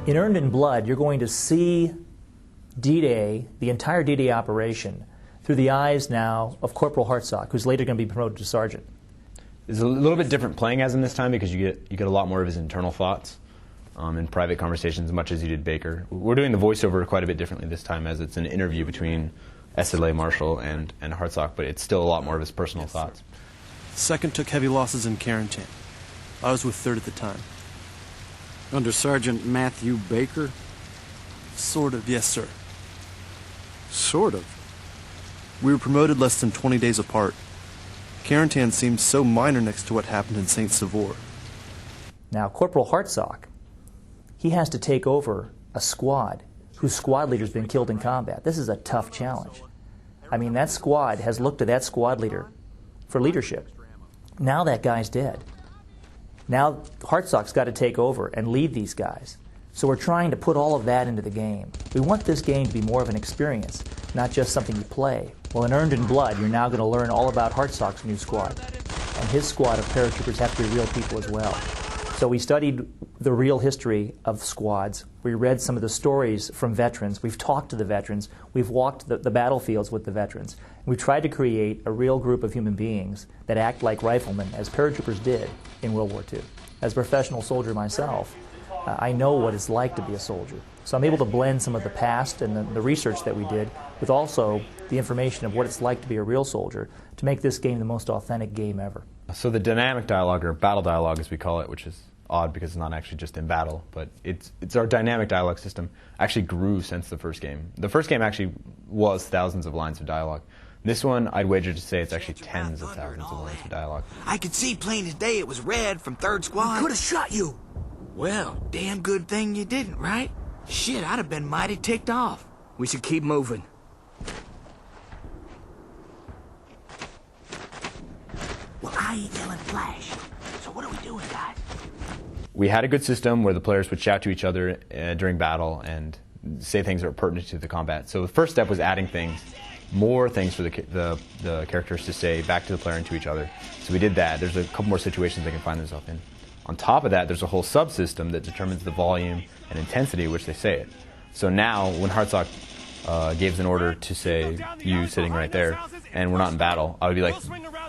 In Earned in Blood, you're going to see D-Day, the entire D-Day operation, through the eyes now of Corporal Hartsock, who's later going to be promoted to sergeant. It's a little bit different playing as him this time because you get a lot more of his internal thoughts in private conversations, as much as you did Baker. We're doing the voiceover quite a bit differently this time, as it's an interview between SLA Marshall and Hartsock, but it's still a lot more of his personal thoughts. Second took heavy losses in Carentan. I was with third at the time. Under Sergeant Matthew Baker? Sort of, yes, sir. Sort of. We were promoted less than 20 days apart. Carentan seemed so minor next to what happened in St. Savor. Now, Corporal Hartsock, he has to take over a squad whose squad leader's been killed in combat. This is a tough challenge. I mean, that squad has looked to that squad leader for leadership. Now that guy's dead. Now Hartsock's got to take over and lead these guys. So we're trying to put all of that into the game. We want this game to be more of an experience, not just something you play. Well, in Earned in Blood, you're now going to learn all about Hartsock's new squad. And his squad of paratroopers have to be real people as well. So we studied the real history of squads. We read some of the stories from veterans. We've talked to the veterans. We've walked the battlefields with the veterans. We tried to create a real group of human beings that act like riflemen, as paratroopers did in World War II. As a professional soldier myself, I know what it's like to be a soldier. So I'm able to blend some of the past and the research that we did with also the information of what it's like to be a real soldier to make this game the most authentic game ever. So the dynamic dialogue, or battle dialogue as we call it, which is odd because it's not actually just in battle, but it's our dynamic dialogue system, actually grew since the first game. The first game actually was thousands of lines of dialogue. This one, I'd wager to say it's actually tens of thousands of lines of dialogue. I could see plain as day it was Red from 3rd Squad. Could have shot you. Well, damn good thing you didn't, right? Shit, I'd have been mighty ticked off. We should keep moving. Well, I ain't yelling flash. So what are we doing, guys? We had a good system where the players would shout to each other during battle and say things that were pertinent to the combat. So the first step was adding things, more things for the characters to say back to the player and to each other. So we did that. There's a couple more situations they can find themselves in. On top of that, there's a whole subsystem that determines the volume and intensity at which they say it. So now, when Hartsock gives an order to say, you sitting right there, and we're not in battle, I would be like,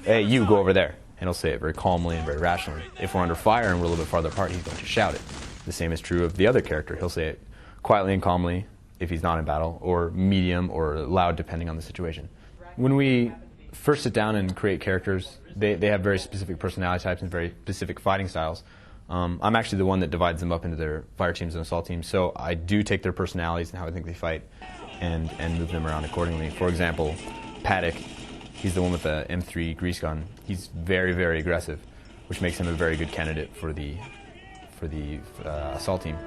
hey, you go over there. And he'll say it very calmly and very rationally. If we're under fire and we're a little bit farther apart, he's going to shout it. The same is true of the other character. He'll say it quietly and calmly if he's not in battle, or medium or loud depending on the situation. When we first sit down and create characters, they have very specific personality types and very specific fighting styles. I'm actually the one that divides them up into their fire teams and assault teams, so I do take their personalities and how I think they fight and move them around accordingly. For example, Paddock, he's the one with the M3 grease gun. He's very, very aggressive, which makes him a very good candidate for the assault team.